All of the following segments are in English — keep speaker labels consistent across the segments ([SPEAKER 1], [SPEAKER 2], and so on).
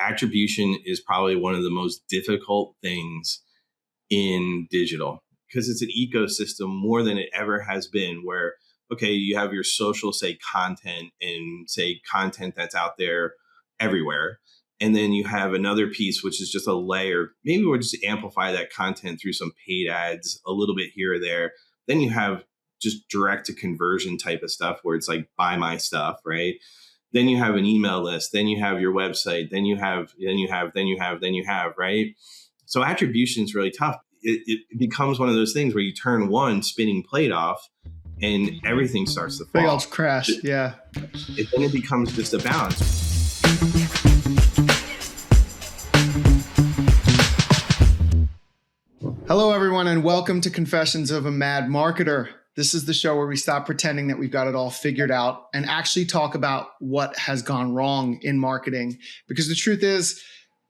[SPEAKER 1] attribution is probably one of the most difficult things in digital because it's an ecosystem more than it ever has been where, okay, you have your social, say, content and say content that's out there everywhere. And then you have another piece, which is just a layer. Maybe we'll just amplify that content through some paid ads a little bit here or there. Then you have just direct to conversion type of stuff where it's like, buy my stuff, right? Then you have an email list. Then you have your website. Then you have, right? So attribution is really tough. It becomes one of those things where you turn one spinning plate off and everything starts to fall.
[SPEAKER 2] Big old crash, yeah.
[SPEAKER 1] Then it becomes just a balance.
[SPEAKER 2] Hello, everyone, and welcome to Confessions of a Mad Marketer. This is the show where we stop pretending that we've got it all figured out and actually talk about what has gone wrong in marketing. Because the truth is,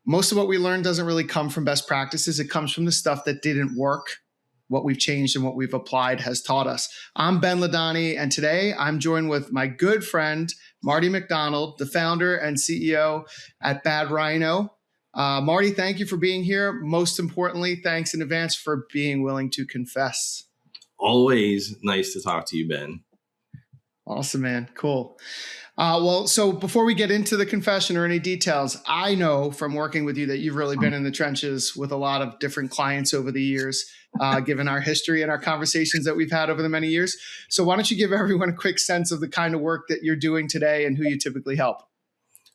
[SPEAKER 2] most of what we learn doesn't really come from best practices. It comes from the stuff that didn't work. What we've changed and what we've applied has taught us. I'm Ben Ladani, and today I'm joined with my good friend, Marty McDonald, the founder and CEO at Bad Rhino. Marty, thank you for being here. Most importantly, thanks in advance for being willing to confess.
[SPEAKER 1] Always nice to talk to you, Ben.
[SPEAKER 2] Awesome, man. Cool. So before we get into the confession or any details, I know from working with you that you've really been in the trenches with a lot of different clients over the years, given our history and our conversations that we've had over the many years. So why don't you give everyone a quick sense of the kind of work that you're doing today and who you typically help?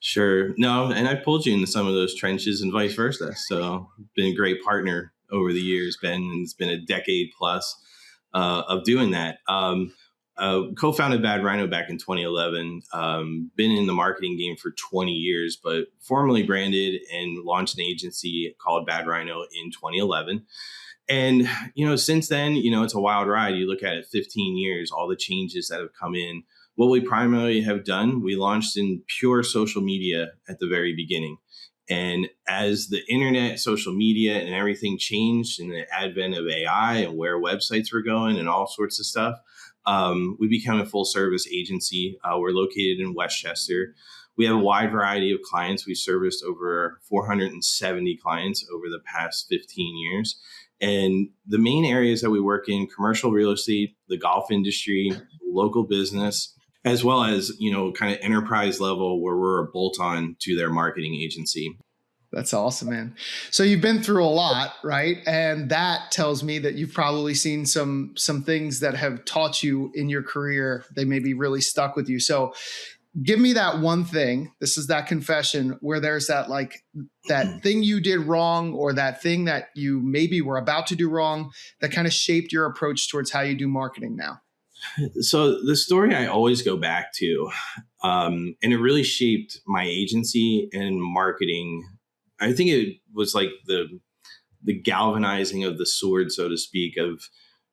[SPEAKER 1] Sure. No, and I pulled you into some of those trenches and vice versa. So been a great partner over the years, Ben, and it's been a decade plus of doing that. Co-founded Bad Rhino back in 2011, been in the marketing game for 20 years, but formally branded and launched an agency called Bad Rhino in 2011. And, since then, it's a wild ride. You look at it, 15 years, all the changes that have come in. What we primarily have done, we launched in pure social media at the very beginning. And as the internet, social media, and everything changed in the advent of AI and where websites were going and all sorts of stuff, we became a full service agency. We're located in Westchester. We have a wide variety of clients. We've serviced over 470 clients over the past 15 years. And the main areas that we work in, commercial real estate, the golf industry, local business, as well as, kind of enterprise level where we're a bolt-on to their marketing agency.
[SPEAKER 2] That's awesome, man. So you've been through a lot, right? And that tells me that you've probably seen some things that have taught you in your career. They may be really stuck with you. So give me that one thing. This is that confession where there's that thing you did wrong or that thing that you maybe were about to do wrong that kind of shaped your approach towards how you do marketing now.
[SPEAKER 1] So the story I always go back to, and it really shaped my agency and marketing. I think it was like the galvanizing of the sword, so to speak, of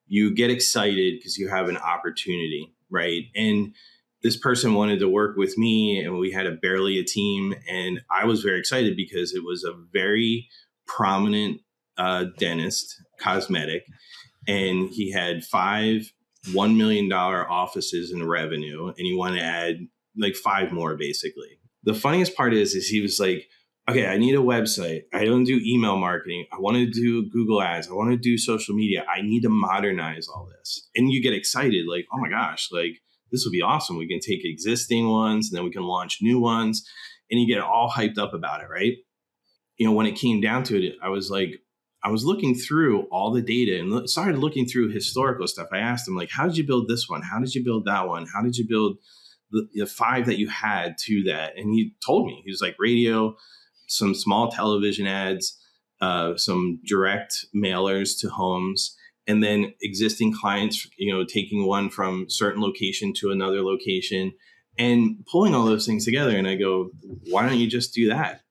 [SPEAKER 1] you get excited because you have an opportunity, right? And this person wanted to work with me and we had barely a team. And I was very excited because it was a very prominent dentist, cosmetic, and he had 5 $1 million offices in revenue, and he wanted to add like 5 more, basically. The funniest part is he was like, okay, I need a website. I don't do email marketing. I want to do Google ads. I want to do social media. I need to modernize all this. And you get excited like, oh my gosh, like this would be awesome. We can take existing ones and then we can launch new ones, and you get all hyped up about it, right? When it came down to it, I was looking through all the data and started looking through historical stuff. I asked him, like, how did you build this one? How did you build that one? How did you build the 5 that you had to that? And he told me, he was like radio, some small television ads, some direct mailers to homes, and then existing clients, taking one from certain location to another location and pulling all those things together. And I go, why don't you just do that?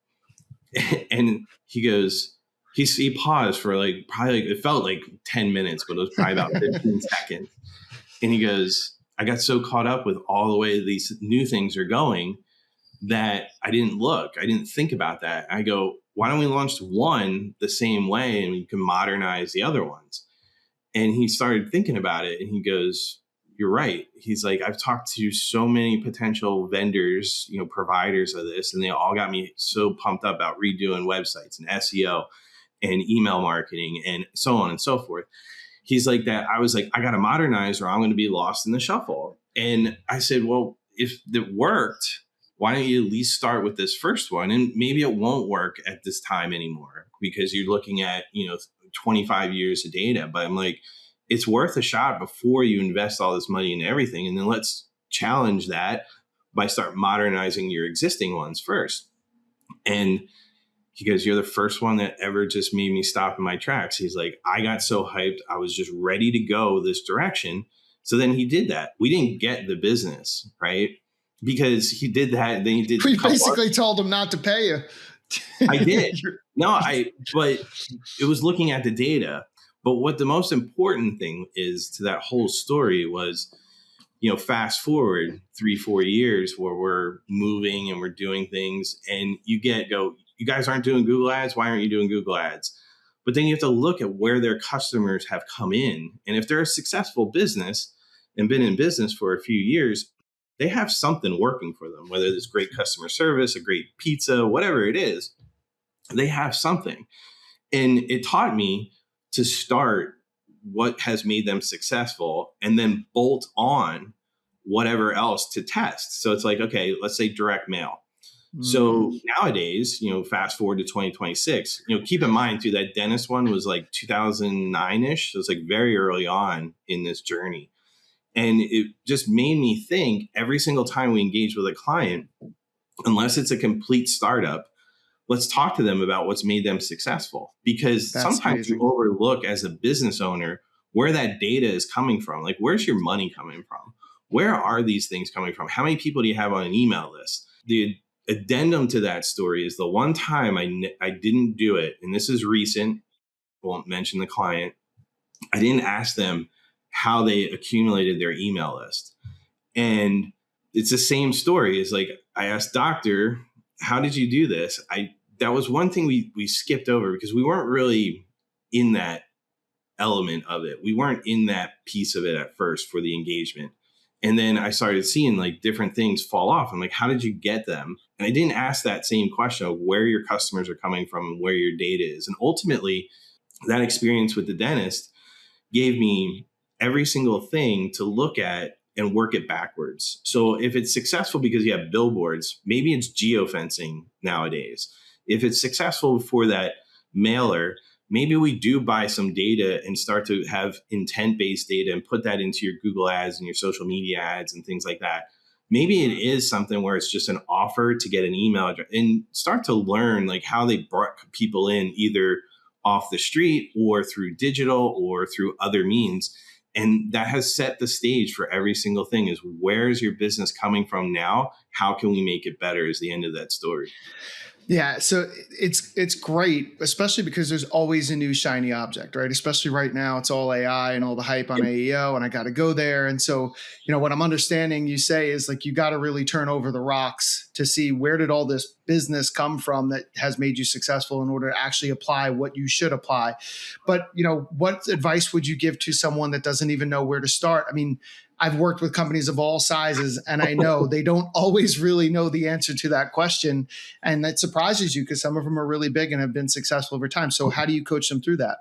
[SPEAKER 1] And he goes, he paused for it felt like 10 minutes, but it was probably about 15 seconds. And he goes, I got so caught up with all the way these new things are going that I didn't think about that. I go, why don't we launch one the same way and we can modernize the other ones? And he started thinking about it and he goes, you're right. He's like, I've talked to so many potential vendors, providers of this, and they all got me so pumped up about redoing websites and SEO and email marketing and so on and so forth. He's like that. I was like, I got to modernize or I'm going to be lost in the shuffle. And I said, well, if it worked, why don't you at least start with this first one? And maybe it won't work at this time anymore because you're looking at, 25 years of data. But I'm like, it's worth a shot before you invest all this money into everything. And then let's challenge that by start modernizing your existing ones first. And he goes, you're the first one that ever just made me stop in my tracks. He's like, I got so hyped. I was just ready to go this direction. So then he did that. We didn't get the business, right? Because he did that. Then he did.
[SPEAKER 2] We basically told him not to pay you.
[SPEAKER 1] I did. But it was looking at the data. But what the most important thing is to that whole story was, fast forward 3-4 years where we're moving and we're doing things and you guys aren't doing Google ads. Why aren't you doing Google ads? But then you have to look at where their customers have come in. And if they're a successful business and been in business for a few years, they have something working for them, whether it's great customer service, a great pizza, whatever it is, they have something. And it taught me to start what has made them successful and then bolt on whatever else to test. So it's like, okay, let's say direct mail. So nowadays, fast forward to 2026, keep in mind too, that dentist one was like 2009-ish. So it's like very early on in this journey. And it just made me think every single time we engage with a client, unless it's a complete startup, let's talk to them about what's made them successful. Because sometimes you overlook as a business owner where that data is coming from. Like, where's your money coming from? Where are these things coming from? How many people do you have on an email list? The addendum to that story is the one time I didn't do it, and this is recent, won't mention the client, I didn't ask them how they accumulated their email list. And it's the same story. It's like, I asked doctor, how did you do this? That was one thing we skipped over because we weren't really in that element of it. We weren't in that piece of it at first for the engagement. And then I started seeing like different things fall off. I'm like, how did you get them? And I didn't ask that same question of where your customers are coming from and where your data is. And ultimately, that experience with the dentist gave me every single thing to look at and work it backwards. So if it's successful because you have billboards, maybe it's geofencing nowadays. If it's successful for that mailer, maybe we do buy some data and start to have intent-based data and put that into your Google ads and your social media ads and things like that. Maybe it is something where it's just an offer to get an email address and start to learn like how they brought people in either off the street or through digital or through other means. And that has set the stage for every single thing is where is your business coming from now? How can we make it better is the end of that story.
[SPEAKER 2] Yeah, so it's great, especially because there's always a new shiny object, right? Especially right now, it's all AI and all the hype on AEO, and I got to go there. And so, what I'm understanding you say is like you got to really turn over the rocks to see where did all this business come from that has made you successful in order to actually apply what you should apply. But, what advice would you give to someone that doesn't even know where to start? I mean, I've worked with companies of all sizes, and I know they don't always really know the answer to that question. And that surprises you because some of them are really big and have been successful over time. So how do you coach them through that?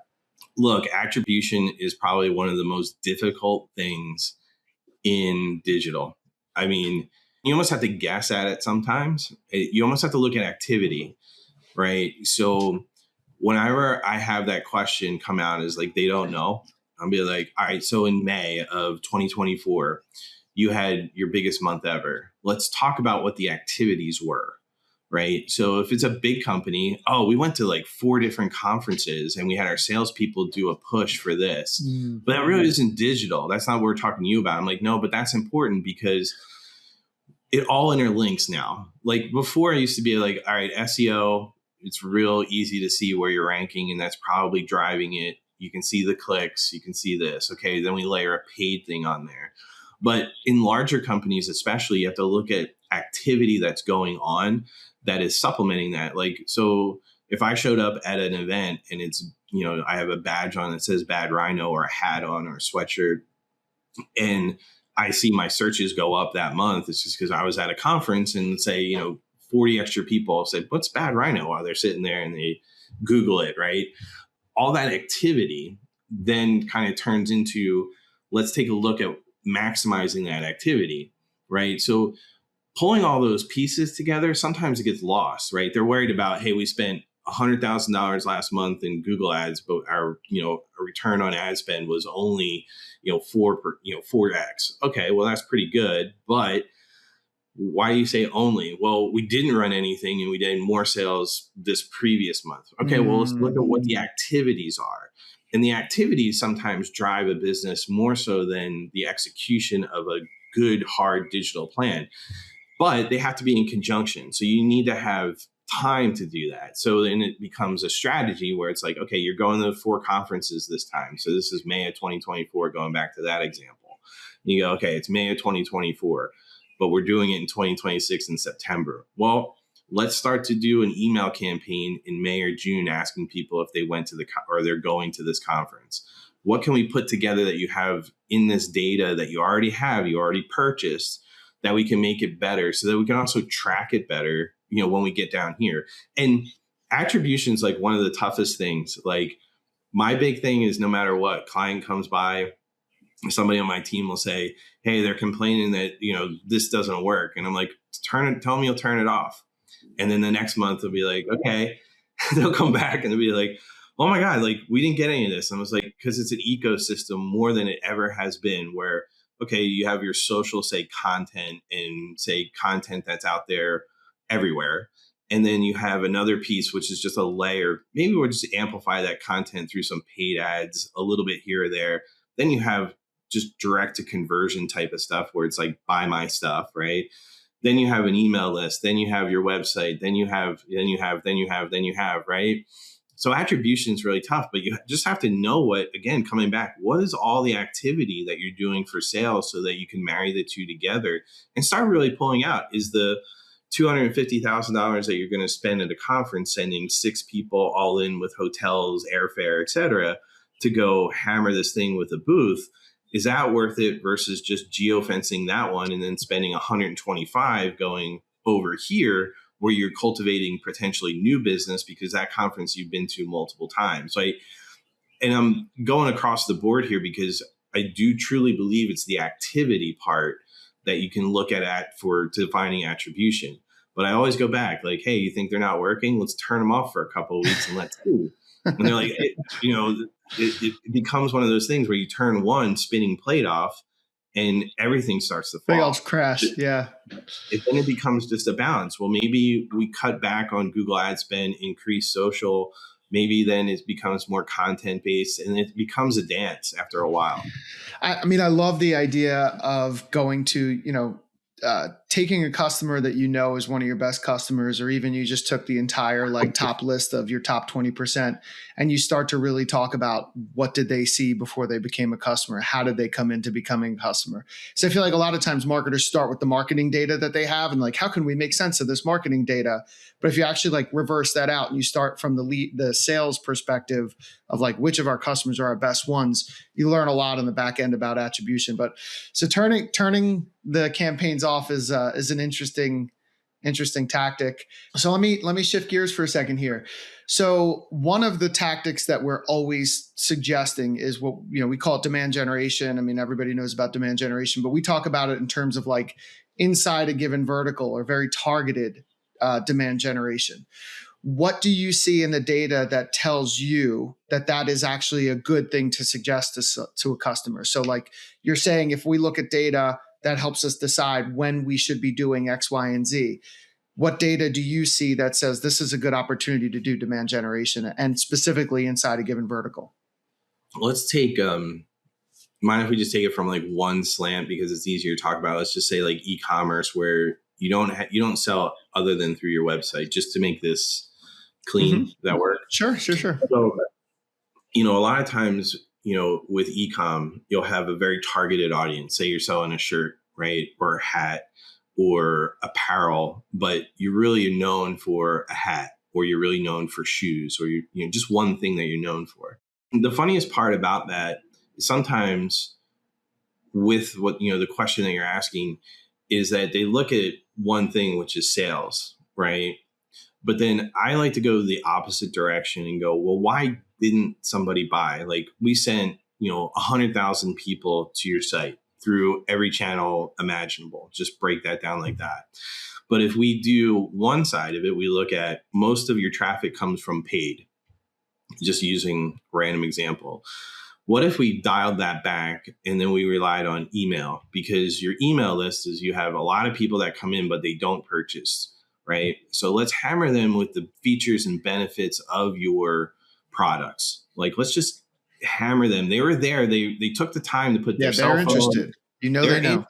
[SPEAKER 1] Look, attribution is probably one of the most difficult things in digital. I mean, you almost have to guess at it sometimes. You almost have to look at activity, right? So whenever I have that question come out is like, they don't know. I'll be like, all right, so in May of 2024, you had your biggest month ever. Let's talk about what the activities were, right? So if it's a big company, we went to like 4 different conferences and we had our salespeople do a push for this. But that really isn't digital. That's not what we're talking to you about. I'm like, no, but that's important because it all interlinks now. Like before I used to be like, all right, SEO, it's real easy to see where you're ranking and that's probably driving it. You can see the clicks, you can see this. Okay, then we layer a paid thing on there. But in larger companies, especially, you have to look at activity that's going on that is supplementing that. Like, so if I showed up at an event and it's, I have a badge on that says Bad Rhino or a hat on or a sweatshirt, and I see my searches go up that month. It's just because I was at a conference and say, 40 extra people said, what's Bad Rhino, while they're sitting there and they Google it, right? All that activity then kind of turns into, let's take a look at maximizing that activity, right? So pulling all those pieces together, sometimes it gets lost, right? They're worried about, hey, we spent $100,000 last month in Google ads, but our return on ad spend was only 4x. Okay, well, that's pretty good, but why do you say only? Well, we didn't run anything and we did more sales this previous month. Okay, well, let's look at what the activities are. And the activities sometimes drive a business more so than the execution of a good, hard digital plan. But they have to be in conjunction. So you need to have time to do that. So then it becomes a strategy where it's like, okay, you're going to 4 conferences this time. So this is May of 2024, going back to that example. And you go, okay, it's May of 2024. But we're doing it in 2026 in September. Well, let's start to do an email campaign in May or June asking people if they went to or they're going to this conference. What can we put together that you have in this data that you already purchased, that we can make it better so that we can also track it better, when we get down here. And attribution is like one of the toughest things. Like, my big thing is, no matter what, client comes by, somebody on my team will say, hey, they're complaining that, this doesn't work. And I'm like, tell them you'll turn it off. And then the next month they'll be like, okay, they'll come back and they'll be like, oh my God, like, we didn't get any of this. And I was like, because it's an ecosystem more than it ever has been, where, okay, you have your social, say, content, and say content that's out there everywhere. And then you have another piece, which is just a layer. Maybe we'll just amplify that content through some paid ads a little bit here or there. Then you have just direct to conversion type of stuff where it's like, buy my stuff, right? Then you have an email list, then you have your website, then you have, right? So attribution is really tough, but you just have to know what, again, coming back, what is all the activity that you're doing for sales so that you can marry the two together and start really pulling out. Is the $250,000 that you're going to spend at a conference sending 6 people all in with hotels, airfare, et cetera, to go hammer this thing with a booth? Is that worth it versus just geofencing that one and then spending 125 going over here where you're cultivating potentially new business because that conference you've been to multiple times? And I'm going across the board here because I do truly believe it's the activity part that you can look at for defining attribution. But I always go back like, hey, you think they're not working? Let's turn them off for a couple of weeks and let's see. And they're like, it becomes one of those things where you turn one spinning plate off and everything starts to fall.
[SPEAKER 2] They all crash. Yeah.
[SPEAKER 1] Then it becomes just a balance. Well, maybe we cut back on Google ad spend, increase social. Maybe then it becomes more content based and it becomes a dance after a while.
[SPEAKER 2] I mean, I love the idea of going to, taking a customer that is one of your best customers, or even you just took the entire top list of your top 20% and you start to really talk about what did they see before they became a customer? How did they come into becoming a customer? So I feel like a lot of times marketers start with the marketing data that they have and how can we make sense of this marketing data? But if you actually reverse that out and you start from the sales perspective of which of our customers are our best ones, you learn a lot on the back end about attribution. But so turning the campaigns off is an interesting tactic. So let me shift gears for a second here. So one of the tactics that we're always suggesting is what we call it demand generation. I mean, everybody knows about demand generation, but we talk about it in terms of inside a given vertical or very targeted demand generation. What do you see in the data that tells you that is actually a good thing to suggest to a customer? So you're saying, if we look at data that helps us decide when we should be doing X, Y, and Z, what data do you see that says this is a good opportunity to do demand generation, and specifically inside a given vertical?
[SPEAKER 1] Let's take, mind if we just take it from one slant because it's easier to talk about. Let's just say e-commerce, where you don't sell other than through your website, just to make this clean.
[SPEAKER 2] Mm-hmm.
[SPEAKER 1] Does that work?
[SPEAKER 2] Sure.
[SPEAKER 1] So, a lot of times, with e-com, you'll have a very targeted audience. Say you're selling a shirt, right? Or a hat or apparel, but you're really known for a hat, or you're really known for shoes, or you're just one thing that you're known for. And the funniest part about that is sometimes with what, the question that you're asking is that they look at one thing, which is sales, right? But then I like to go the opposite direction and go, well, why didn't somebody buy? Like, we sent, 100,000 people to your site through every channel imaginable. Just break that down like that. But if we do one side of it, we look at most of your traffic comes from paid, just using a random example. What if we dialed that back and then we relied on email? Because your email list is, you have a lot of people that come in, but they don't purchase, right? So let's hammer them with the features and benefits of your products. Like, let's just hammer them. They were there. They took the time to put their cell phone.
[SPEAKER 2] They're interested. They know.
[SPEAKER 1] Interested,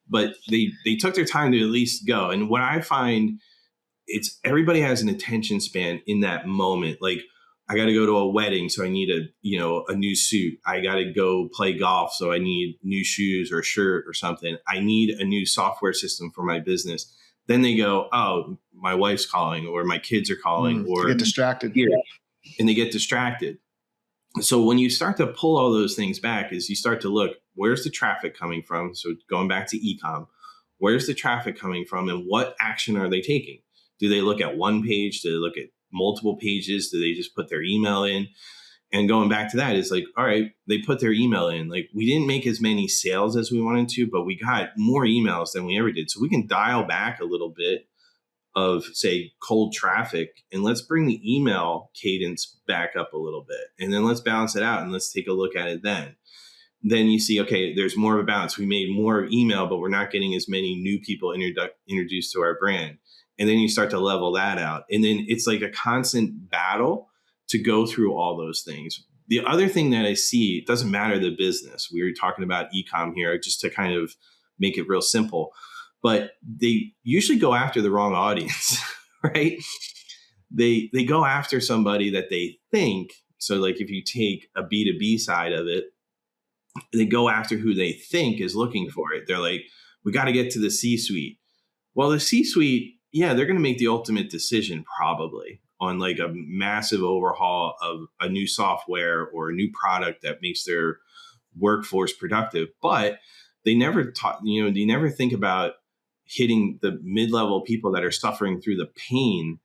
[SPEAKER 1] but they took their time to at least go. And what I find, it's everybody has an attention span in that moment. Like, I got to go to a wedding, so I need a new suit. I got to go play golf, so I need new shoes or a shirt or something. I need a new software system for my business. Then they go, oh, my wife's calling, or my kids are calling, or
[SPEAKER 2] they get distracted.
[SPEAKER 1] And they get distracted. So when you start to pull all those things back, is you start to look, where's the traffic coming from? So going back to e-com, where's the traffic coming from, and what action are they taking? Do they look at one page? Do they look at multiple pages? Do they just put their email in? And going back to that, is like, all right, they put their email in. Like, we didn't make as many sales as we wanted to, but we got more emails than we ever did. So we can dial back a little bit of, say, cold traffic, and let's bring the email cadence back up a little bit. And then let's balance it out, and let's take a look at it then. Then you see, okay, there's more of a balance. We made more email, but we're not getting as many new people introduced to our brand. And then you start to level that out. And then it's like a constant battle to go through all those things. The other thing that I see, it doesn't matter the business. We were talking about e-com here just to kind of make it real simple, but they usually go after the wrong audience, right? They go after somebody that they think, so like if you take a B2B side of it, they go after who they think is looking for it. They're like, we got to get to the C-suite. Well, the C-suite, yeah, they're going to make the ultimate decision probably on like a massive overhaul of a new software or a new product that makes their workforce productive. But they never they never think about hitting the mid-level people that are suffering through the pain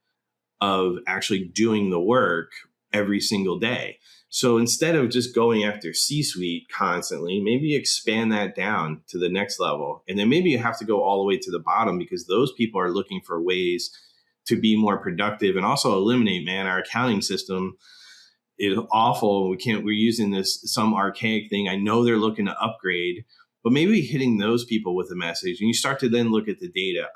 [SPEAKER 1] of actually doing the work every single day. So instead of just going after C-suite constantly, maybe expand that down to the next level. And then maybe you have to go all the way to the bottom, because those people are looking for ways to be more productive and also eliminate, our accounting system is awful. We're using some archaic thing. I know they're looking to upgrade, but maybe hitting those people with a message, and you start to then look at the data.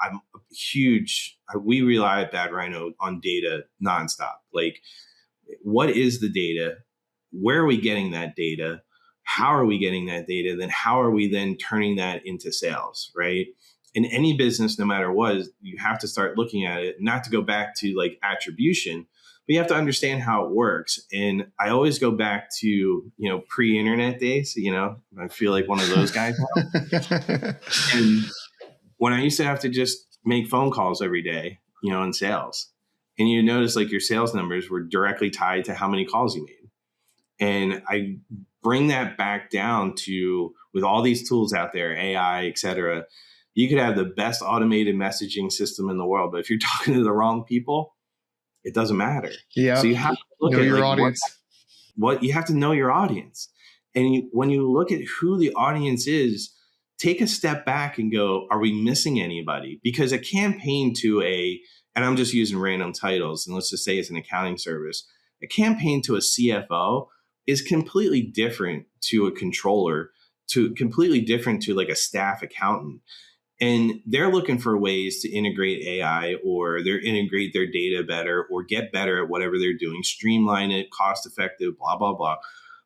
[SPEAKER 1] We rely at Bad Rhino on data nonstop. Like, what is the data? Where are we getting that data? How are we getting that data? Then how are we then turning that into sales, right? In any business, no matter what, you have to start looking at it, not to go back to like attribution, but you have to understand how it works. And I always go back to, pre-internet days, I feel like one of those guys now. And when I used to have to just make phone calls every day, in sales, and you notice like your sales numbers were directly tied to how many calls you made. And I bring that back down to, with all these tools out there, AI, et cetera, you could have the best automated messaging system in the world, but if you're talking to the wrong people, it doesn't matter.
[SPEAKER 2] Yeah.
[SPEAKER 1] So you have to look at
[SPEAKER 2] your audience.
[SPEAKER 1] What you have to know your audience. And when you look at who the audience is, take a step back and go, are we missing anybody? Because a campaign to and I'm just using random titles, and let's just say it's an accounting service, a campaign to a CFO is completely different to a controller, to completely different to like a staff accountant. And they're looking for ways to integrate AI, or they're integrate their data better, or get better at whatever they're doing, streamline it, cost effective, blah, blah, blah.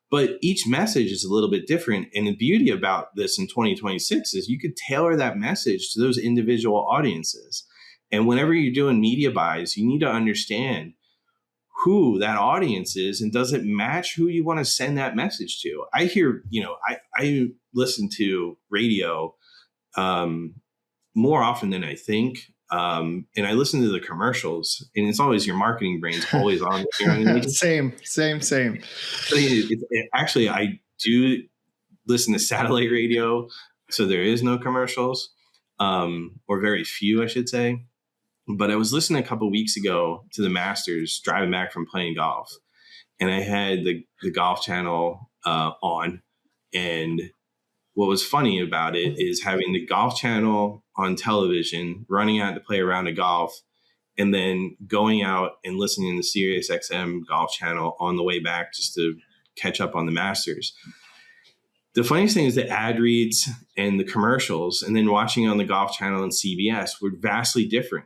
[SPEAKER 1] But each message is a little bit different. And the beauty about this in 2026 is you could tailor that message to those individual audiences. And whenever you're doing media buys, you need to understand who that audience is, and does it match who you want to send that message to? I hear, I listen to radio more often than I think. And I listen to the commercials, and it's always your marketing brain's always on.
[SPEAKER 2] Same.
[SPEAKER 1] Actually, I do listen to satellite radio, so there is no commercials, or very few, I should say. But I was listening a couple of weeks ago to the Masters driving back from playing golf, and I had the Golf Channel on. And what was funny about it is having the Golf Channel on television, running out to play a round of golf, and then going out and listening to Sirius XM Golf Channel on the way back just to catch up on the Masters. The funniest thing is the ad reads and the commercials, and then watching on the Golf Channel and CBS were vastly different,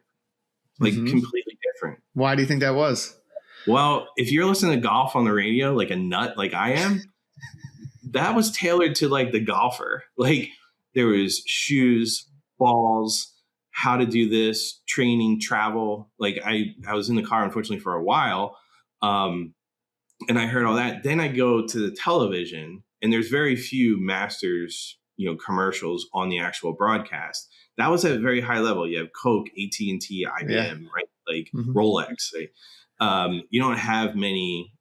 [SPEAKER 1] like completely different.
[SPEAKER 2] Why do you think that was?
[SPEAKER 1] Well, if you're listening to golf on the radio, like a nut like I am, that was tailored to like the golfer. Like there was shoes, balls, how to do this, training, travel. Like I was in the car, unfortunately, for a while. And I heard all that. Then I go to the television, and there's very few Masters, commercials on the actual broadcast. That was at a very high level. You have Coke, AT&T, IBM, right? Like Rolex. Right? You don't have many,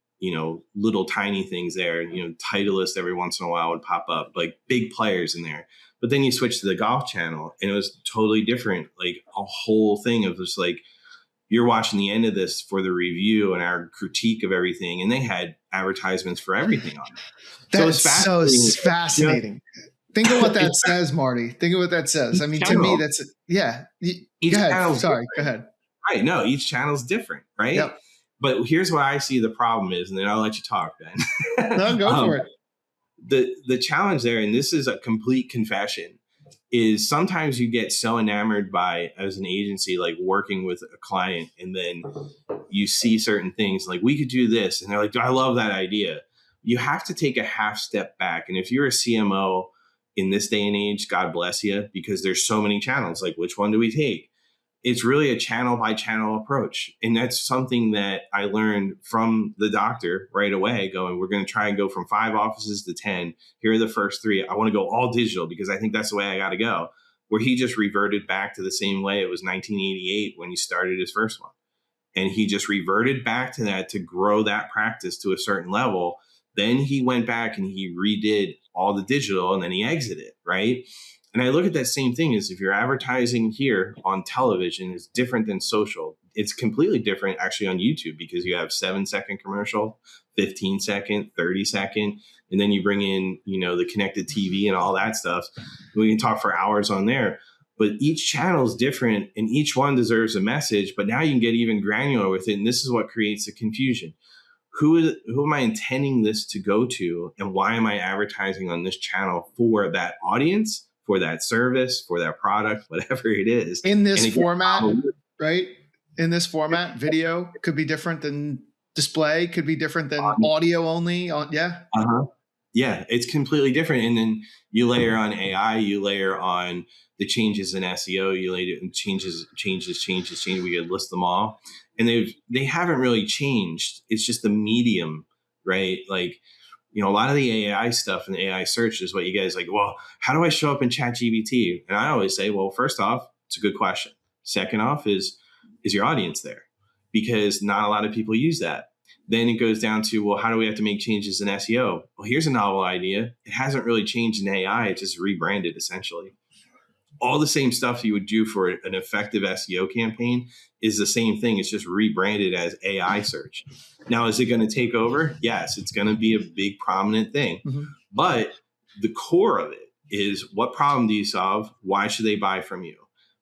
[SPEAKER 1] little tiny things there. Titleist every once in a while would pop up, like big players in there. But then you switch to the Golf Channel, and it was totally different. Like a whole thing of just like, you're watching the end of this for the review and our critique of everything. And they had advertisements for everything on it.
[SPEAKER 2] That's so fascinating. Think of what that says, Marty. Think of what that says. I mean, to me, that's, yeah. Go ahead. Sorry, go ahead.
[SPEAKER 1] Right. No, each channel's different, right?
[SPEAKER 2] Yep.
[SPEAKER 1] But here's what I see the problem is, and then I'll let you talk, Ben.
[SPEAKER 2] No, go for it.
[SPEAKER 1] The challenge there, and this is a complete confession, is sometimes you get so enamored by, as an agency, like working with a client, and then you see certain things like, we could do this. And they're like, I love that idea. You have to take a half step back. And if you're a CMO in this day and age, God bless you, because there's so many channels. Like, which one do we take? It's really a channel by channel approach. And that's something that I learned from the doctor right away, going, we're going to try and go from 5 offices to 10. Here are the first 3. I want to go all digital because I think that's the way I got to go. Where he just reverted back to the same way it was 1988 when he started his first one. And he just reverted back to that to grow that practice to a certain level. Then he went back and he redid all the digital, and then he exited, right? And I look at that same thing as, if you're advertising here on television, is different than social. It's completely different actually on YouTube, because you have 7-second commercial, 15-second, 30-second, and then you bring in, the connected TV and all that stuff. We can talk for hours on there, but each channel is different and each one deserves a message. But now you can get even granular with it. And this is what creates the confusion. Who am I intending this to go to? And why am I advertising on this channel for that audience, for that service, for that product, whatever it is?
[SPEAKER 2] In this format, right? In this format, video could be different than display, could be different than audio only. Yeah.
[SPEAKER 1] Yeah, it's completely different. And then you layer on AI, you layer on the changes in SEO, you layer in changes. We could list them all. And they haven't really changed. It's just the medium, right? Like, a lot of the AI stuff and the AI search is what you guys like, well, how do I show up in ChatGPT? And I always say, well, first off, it's a good question. Second off is your audience there? Because not a lot of people use that. Then it goes down to, well, how do we have to make changes in SEO? Well, here's a novel idea. It hasn't really changed in AI. It just rebranded essentially. All the same stuff you would do for an effective SEO campaign is the same thing. It's just rebranded as AI search. Now, is it going to take over? Yes, it's going to be a big prominent thing. But the core of it is, what problem do you solve? Why should they buy from you?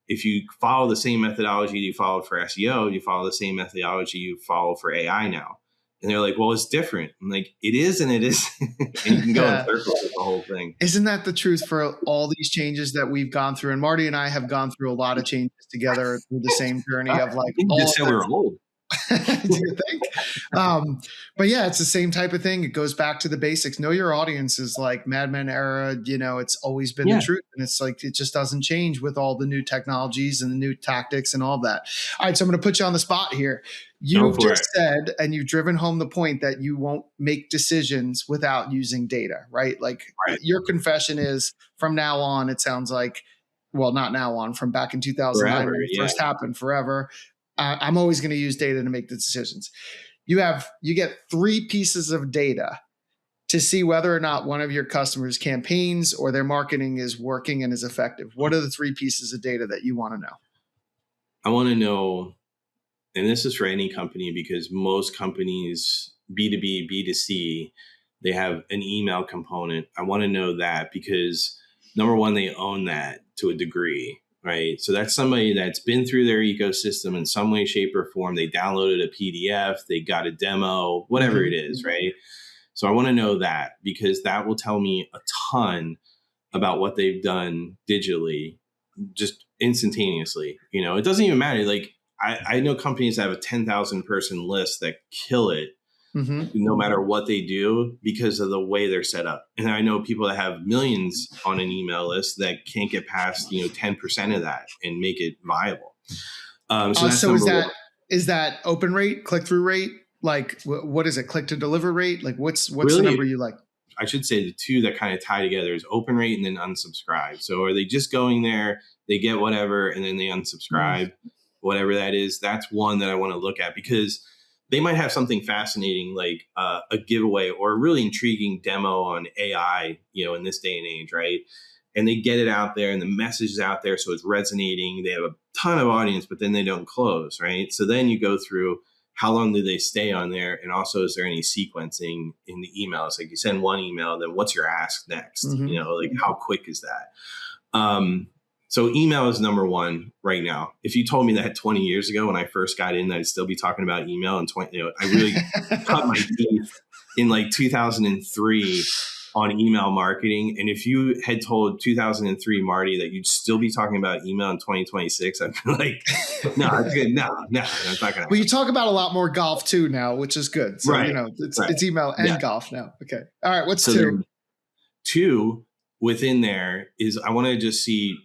[SPEAKER 1] If you follow the same methodology you followed for SEO, you follow the same methodology you follow for AI now. And they're like, well, it's different. I'm like, it is and it isn't. And you can go in circles with the whole thing.
[SPEAKER 2] Isn't that the truth for all these changes that we've gone through? And Marty and I have gone through a lot of changes together through the same journey of like,
[SPEAKER 1] you just said we were old.
[SPEAKER 2] Do you think? But yeah, it's the same type of thing. It goes back to the basics. Know your audience is like Mad Men era. It's always been the truth. And it's like, it just doesn't change with all the new technologies and the new tactics and all that. All right. So I'm going to put you on the spot here. You've just said, and you've driven home the point that you won't make decisions without using data, right? Like your confession is, from now on, it sounds like, well, not now on, from back in 2009 when it first happened, forever. I'm always going to use data to make the decisions. You get 3 pieces of data to see whether or not one of your customers' campaigns or their marketing is working and is effective? What are the 3 pieces of data that you want to know?
[SPEAKER 1] I want to know, and this is for any company because most companies, B2B, B2C, they have an email component. I want to know that because number one, they own that to a degree, right? So that's somebody that's been through their ecosystem in some way, shape, or form. They downloaded a PDF, they got a demo, whatever it is, right? So I want to know that because that will tell me a ton about what they've done digitally, just instantaneously. It doesn't even matter. Like I know companies that have a 10,000 person list that kill it no matter what they do because of the way they're set up. And I know people that have millions on an email list that can't get past, 10% of that and make it viable. So
[SPEAKER 2] is that open rate, click-through rate? Like, what is it? Click to deliver rate? Like what's
[SPEAKER 1] really,
[SPEAKER 2] the number you like?
[SPEAKER 1] I should say the two that kind of tie together is open rate and then unsubscribe. So are they just going there, they get whatever, and then they unsubscribe, whatever that is? That's one that I want to look at because they might have something fascinating like a giveaway or a really intriguing demo on AI, in this day and age, right? And they get it out there and the message is out there. So it's resonating. They have a ton of audience, but then they don't close, right? So then you go through how long do they stay on there? And also, is there any sequencing in the emails? Like you send one email, then what's your ask next? Like how quick is that? So email is number one right now. If you told me that 20 years ago when I first got in, I'd still be talking about email. And I really cut my teeth in like 2003 on email marketing. And if you had told 2003 Marty that you'd still be talking about email in 2026, I'd be like, no, it's good. No, that's not gonna.
[SPEAKER 2] Well, you talk about a lot more golf too now, which is good. So
[SPEAKER 1] right.
[SPEAKER 2] It's email and golf now. Okay. All right. What's 2?
[SPEAKER 1] 2 within there is I want to just see,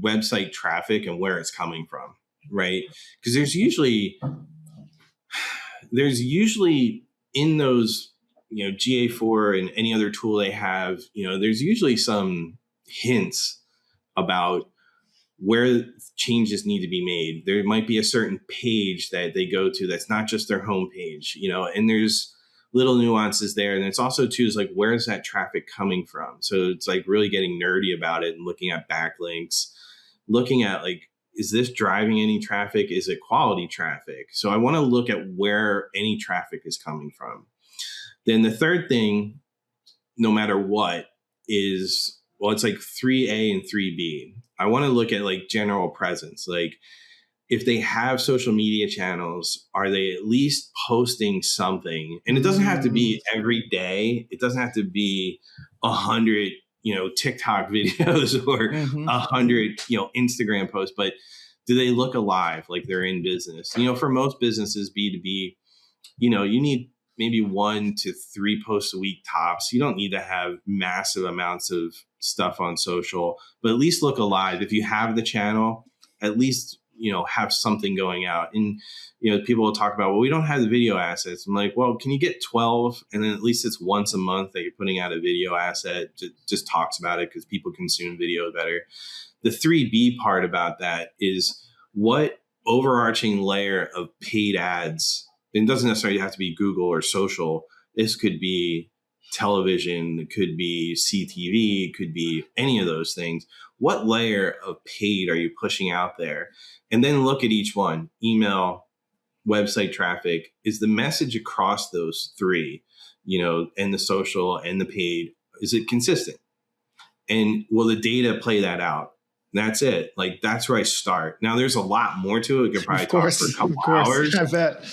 [SPEAKER 1] website traffic and where it's coming from, right? Because there's usually in those, GA4 and any other tool they have, there's usually some hints about where changes need to be made. There might be a certain page that they go to that's not just their home page, and there's little nuances there. And it's also too is like, where's that traffic coming from? So it's like really getting nerdy about it and looking at backlinks, looking at like, is this driving any traffic? Is it quality traffic? So I want to look at where any traffic is coming from. Then the third thing, no matter what, is, well, it's like 3A and 3B. I want to look at like general presence. Like if they have social media channels, are they at least posting something? And it doesn't have to be every day. It doesn't have to be 100, TikTok videos or 100, Instagram posts, but do they look alive like they're in business? For most businesses, B2B, you need maybe 1 to 3 posts a week tops. You don't need to have massive amounts of stuff on social, but at least look alive. If you have the channel, at least, have something going out. And, people will talk about, well, we don't have the video assets. I'm like, well, can you get 12? And then at least it's once a month that you're putting out a video asset. Just talks about it because people consume video better. The 3B part about that is what overarching layer of paid ads. It doesn't necessarily have to be Google or social. This could be television, it could be CTV, it could be any of those things. What layer of paid are you pushing out there? And then look at each one. Email, website traffic. Is the message across those 3, and the social and the paid, is it consistent? And will the data play that out? That's it. Like, that's where I start. Now, there's a lot more to it. We could probably talk for a couple hours.
[SPEAKER 2] I bet.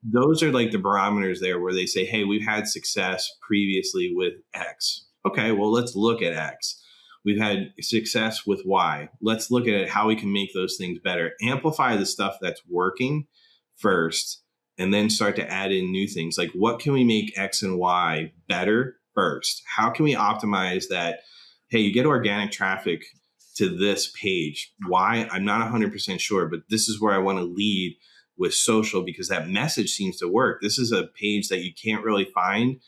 [SPEAKER 1] Those are like the barometers there where they say, hey, we've had success previously with X. Okay, well, let's look at X. We've had success with Y. Let's look at how we can make those things better. Amplify the stuff that's working first, and then start to add in new things. Like, what can we make X and Y better first? How can we optimize that? Hey, you get organic traffic to this page. Why? I'm not 100% sure, but this is where I want to lead with social because that message seems to work. This is a page that you can't really find,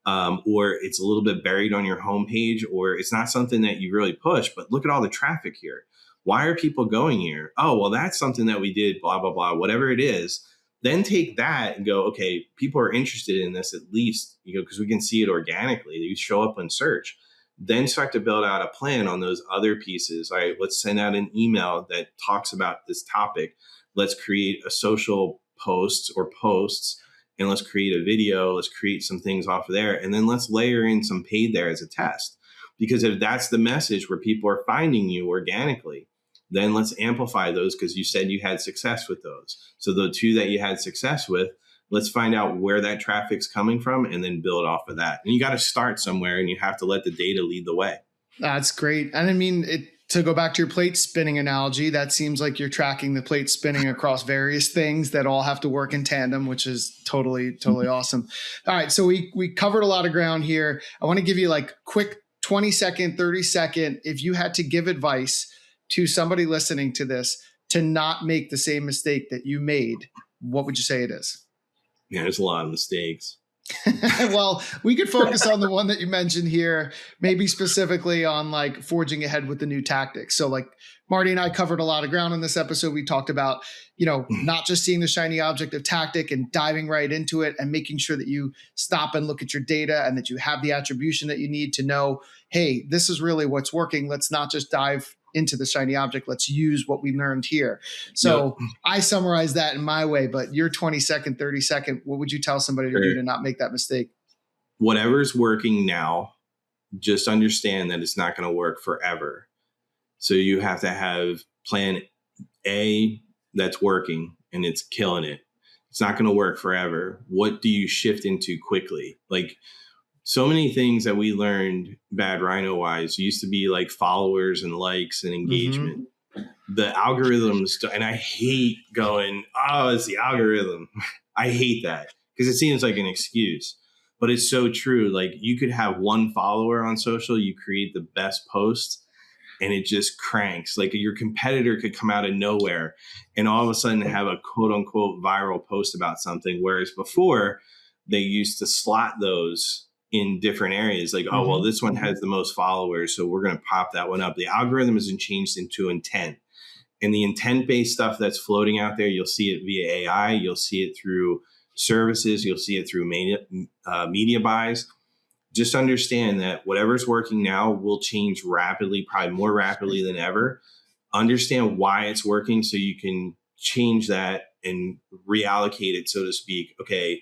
[SPEAKER 1] or it's a little bit buried on your homepage, or it's not something that you really push, but look at all the traffic here. Why are people going here? Oh, well, that's something that we did, blah, blah, blah, whatever it is. Then take that and go, okay, people are interested in this at least, because we can see it organically. You show up on search. Then start to build out a plan on those other pieces. All right, let's send out an email that talks about this topic. Let's create a social post or posts, and let's create a video. Let's create some things off of there. And then let's layer in some paid there as a test. Because if that's the message where people are finding you organically, then let's amplify those, because you said you had success with those. So the two that you had success with, let's find out where that traffic's coming from and then build off of that. And you got to start somewhere, and you have to let the data lead the way. That's
[SPEAKER 2] great. And I mean, to go back to your plate spinning analogy, that seems like you're tracking the plate spinning across various things that all have to work in tandem, which is totally awesome. All right. So we covered a lot of ground here. I want to give you like quick 20-second, 30-second, if you had to give advice to somebody listening to this to not make the same mistake that you made, what would you say it is?
[SPEAKER 1] Yeah, there's a lot of mistakes.
[SPEAKER 2] Well, we could focus on the one that you mentioned here, maybe specifically on like forging ahead with the new tactics. So like Marty and I covered a lot of ground in this episode. We talked about, not just seeing the shiny object of tactic and diving right into it and making sure that you stop and look at your data and that you have the attribution that you need to know, hey, this is really what's working. Let's not just dive into the shiny object. Let's use what we learned here. So I summarize that in my way, but your 20-second, 30-second, what would you tell somebody to do to not make that mistake?
[SPEAKER 1] Whatever's working now, just understand that it's not going to work forever. So you have to have plan A that's working and it's killing it. It's not going to work forever. What do you shift into quickly? Like, so many things that we learned bad rhino wise used to be like followers and likes and engagement. Mm-hmm. The algorithms, and I hate going, oh, it's the algorithm. I hate that because it seems like an excuse, but it's so true. Like, you could have one follower on social, you create the best post, and it just cranks. Like, your competitor could come out of nowhere and all of a sudden have a quote unquote viral post about something. Whereas before they used to slot those in different areas, like, oh, well, this one has the most followers, so we're going to pop that one up. The algorithm isn't changed into intent. And the intent-based stuff that's floating out there, you'll see it via AI, you'll see it through services, you'll see it through media buys. Just understand that whatever's working now will change rapidly, probably more rapidly than ever. Understand why it's working so you can change that and reallocate it, so to speak. Okay,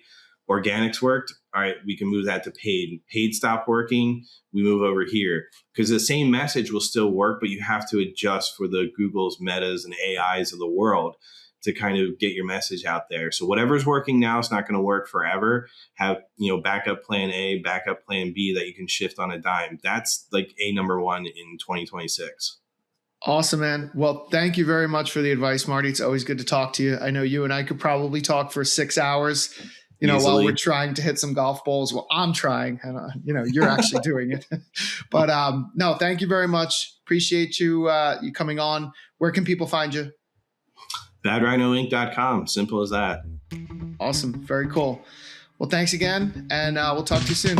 [SPEAKER 1] organics worked. All right, we can move that to paid. Paid stopped working. We move over here, because the same message will still work, but you have to adjust for the Googles, Metas, and AIs of the world to kind of get your message out there. So whatever's working now is not going to work forever. Have, backup plan A, backup plan B that you can shift on a dime. That's like number one in 2026.
[SPEAKER 2] Awesome, man. Well, thank you very much for the advice, Marty. It's always good to talk to you. I know you and I could probably talk for 6 hours. While we're trying to hit some golf balls. Well, I'm trying, and you're actually doing it. But no, thank you very much. Appreciate you coming on. Where can people find you?
[SPEAKER 1] BadRhinoInc.com. Simple as that.
[SPEAKER 2] Awesome. Very cool. Well, thanks again, and we'll talk to you soon.